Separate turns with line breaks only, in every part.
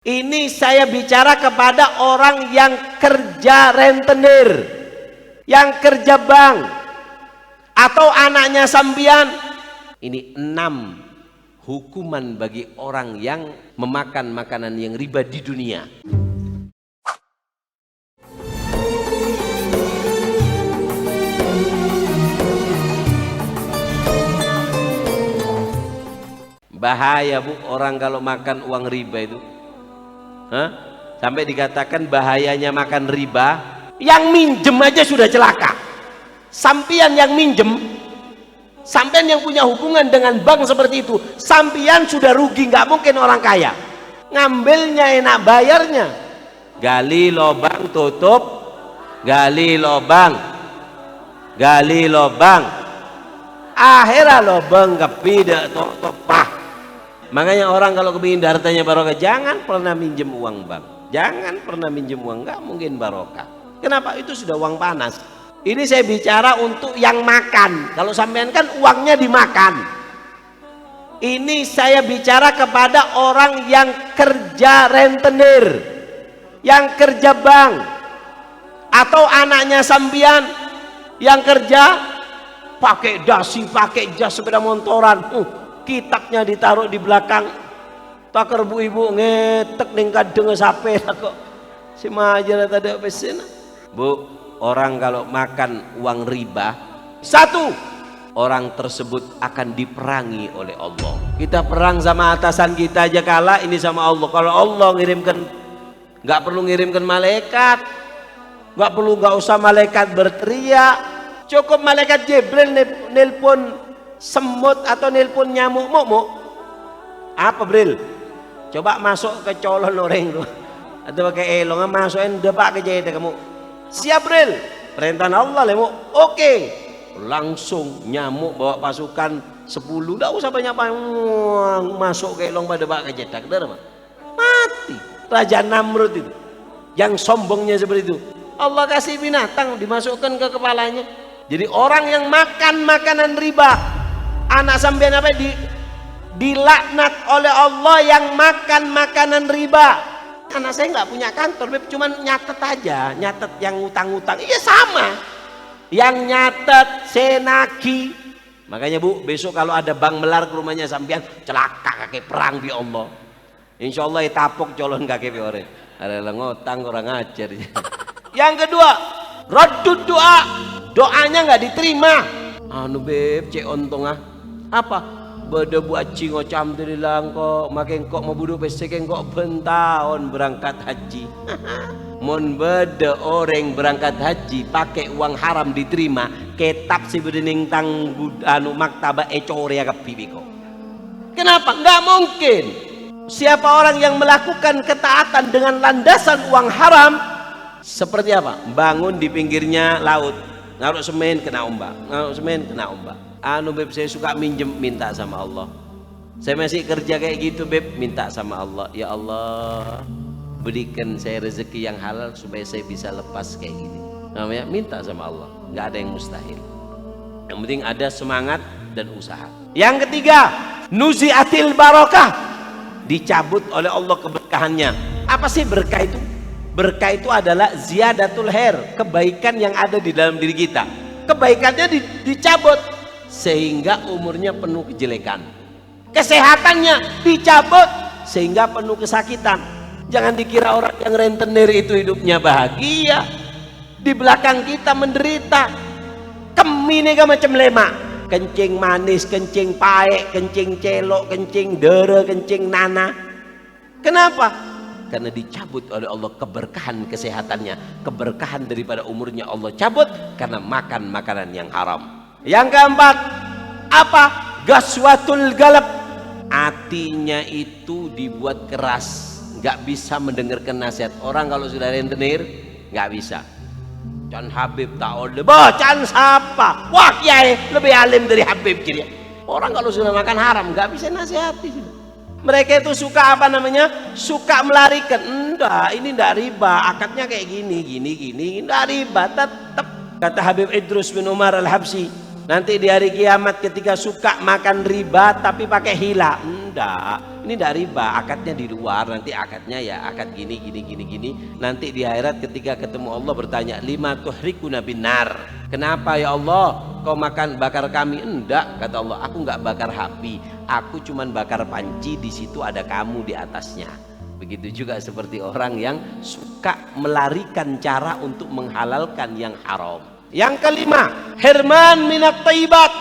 Ini saya bicara kepada orang yang kerja rentenir, yang kerja bank, atau anaknya sambian. Ini 6 hukuman bagi orang yang memakan makanan yang riba di dunia. Bahaya bu, orang kalau makan uang riba itu. Sampai dikatakan bahayanya makan riba, yang minjem aja sudah celaka. Sampian yang minjem, sampian yang punya hubungan dengan bank seperti itu, sampian sudah rugi, nggak mungkin orang kaya. Ngambilnya enak, bayarnya gali lobang tutup, gali lobang, gali lobang, akhirnya lobang kepidak tutup. Makanya orang kalau kepingin hartanya barokah, jangan pernah minjem uang bank, jangan pernah minjem uang, nggak mungkin barokah. Kenapa? Itu sudah uang panas. Ini saya bicara untuk yang makan. Kalau sampean kan uangnya dimakan. Ini saya bicara kepada orang yang kerja rentenir, yang kerja bank, atau anaknya sampean yang kerja pakai dasi, pakai jas sepeda motoran, kitabnya ditaruh di belakang, takar bu ibu ngetek ningkat dengan sape kok si majalah tadi pesan. Bu, orang kalau makan uang riba, satu, orang tersebut akan diperangi oleh Allah. Kita perang sama atasan kita aja kalah, ini sama Allah. Kalau Allah ngirimkan, nggak perlu ngirimkan malaikat, nggak usah malaikat berteriak, cukup malaikat Jibril nelpon semut atau nelpon nyamuk muk apa Bril, coba masuk ke colon orang tuh atau pakai elong masukin depak ke jahit kamu, siap Bril, perintah Allah lemu, oke. Langsung nyamuk bawa pasukan 10, enggak usah banyak masuk ke elong pada depak ke jahit, mati. Raja Namrud itu yang sombongnya seperti itu, Allah kasih binatang dimasukkan ke kepalanya. Jadi orang yang makan makanan riba, anak sampean apa dilaknat oleh Allah yang makan makanan riba. Anak saya nggak punya kantor, cuman nyatet aja, nyatet yang utang-utang. Iya sama, yang nyatet senaki. Makanya bu, besok kalau ada bank melar ke rumahnya sampean, celaka kakek perang di Allah. Insya Allah tapok colon kakek ore. Ada ngotang orang ajar. Yang kedua, raddud doa, doanya nggak diterima. Anu beb, cek ontong apa? Bada buat cingo cam terilang kok, makin kok mau budu peseken kok bentahun berangkat haji. Mon beda orang berangkat haji pakai uang haram diterima, ketap si bedening tang anu maktaba ecore ya kapibi kok. Kenapa? Nggak mungkin. Siapa orang yang melakukan ketaatan dengan landasan uang haram, seperti apa? Bangun di pinggirnya laut, naruh semen kena ombak, naruh semen kena ombak. Anu beb, saya suka minjem, minta sama Allah. Saya masih kerja kayak gitu beb, minta sama Allah, ya Allah berikan saya rezeki yang halal supaya saya bisa lepas kayak gini. Namanya minta sama Allah, nggak ada yang mustahil. Yang penting ada semangat dan usaha. Yang ketiga, nuziatil barokah, dicabut oleh Allah keberkahannya. Apa sih berkah itu? Berkah itu adalah ziyadatul khair, kebaikan yang ada di dalam diri kita. Kebaikannya dicabut sehingga umurnya penuh kejelekan. Kesehatannya dicabut sehingga penuh kesakitan. Jangan dikira orang yang rentenir itu hidupnya bahagia, di belakang kita menderita. Kemine ka macam lemak, kencing manis, kencing paek, kencing celok, kencing dere, kencing nana. Kenapa? Karena dicabut oleh Allah keberkahan kesehatannya, keberkahan daripada umurnya Allah cabut karena makan makanan yang haram. Yang keempat, apa? Gaswatul galab, hatinya itu dibuat keras, nggak bisa mendengarkan nasihat. Orang kalau sudah rentenir nggak bisa. Can Habib tak oleh, can siapa? Wah kiai lebih alim dari Habib jadi. Orang kalau sudah makan haram nggak bisa nasihati. Mereka itu suka apa namanya? Suka melarikan. Enggak, ini enggak riba, akadnya kayak gini, enggak riba tetap. Kata Habib Idrus bin Umar Al-Habsyi, nanti di hari kiamat ketika suka makan riba tapi pakai hila, enggak, Ini tidak riba, akadnya di luar. Nanti akadnya ya akad gini. Nanti di akhirat ketika ketemu Allah bertanya, lima tuhrikuna binar. Kenapa ya Allah kau bakar kami? Enggak, kata Allah, aku enggak bakar api, aku cuman bakar panci, di situ ada kamu di atasnya. Begitu juga seperti orang yang suka melarikan cara untuk menghalalkan yang haram. Yang kelima, hirman minat thayyibat.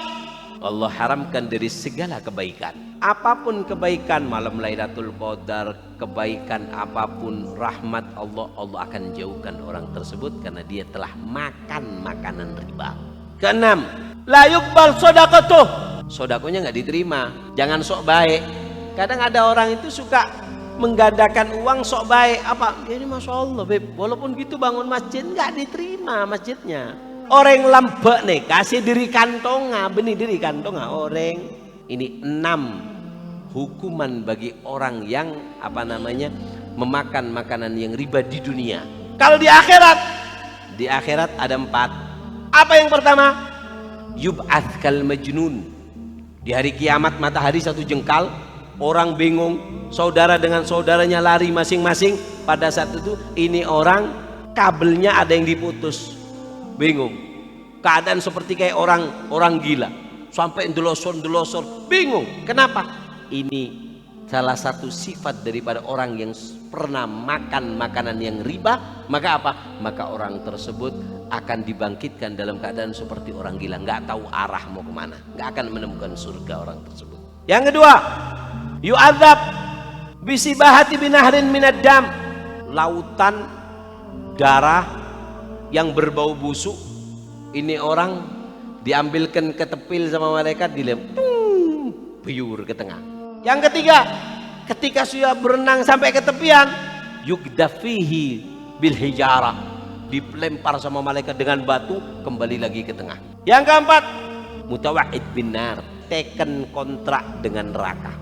Allah haramkan dari segala kebaikan. Apapun kebaikan, malam Lailatul Qadar, kebaikan apapun, rahmat Allah, Allah akan jauhkan orang tersebut karena dia telah makan makanan riba. Keenam, la yuqbal shadaqatuh. Sodakonya nggak diterima. Jangan sok baik. Kadang ada orang itu suka menggandakan uang sok baik. Apa? Ini masya Allah, beb. Walaupun gitu bangun masjid nggak diterima masjidnya. Orang lambek nih kasih diri kantonga, benih diri kantonga orang. Ini 6 hukuman bagi orang yang memakan makanan yang riba di dunia. Kalau di akhirat ada 4. Apa yang pertama? Yub'ats kal majnun. Di hari kiamat matahari 1 jengkal, orang bingung, saudara dengan saudaranya lari masing-masing. Pada saat itu ini orang kabelnya ada yang diputus. Bingung, keadaan seperti kayak orang gila, sampai ndelosor, bingung. Kenapa? Ini salah satu sifat daripada orang yang pernah makan makanan yang riba. Maka apa? Maka orang tersebut akan dibangkitkan dalam keadaan seperti orang gila, nggak tahu arah mau kemana, nggak akan menemukan surga orang tersebut. Yang kedua, yu'adzab bisibahati binahrin minad dam. Lautan darah yang berbau busuk, ini orang diambilkan ke tepil sama malaikat, biur ke tengah. Yang ketiga, ketika sudah berenang sampai ke tepian, yugdafihi bil hijarah, dilempar sama malaikat dengan batu, kembali lagi ke tengah. Yang keempat, mutawa'id binar, teken kontrak dengan neraka.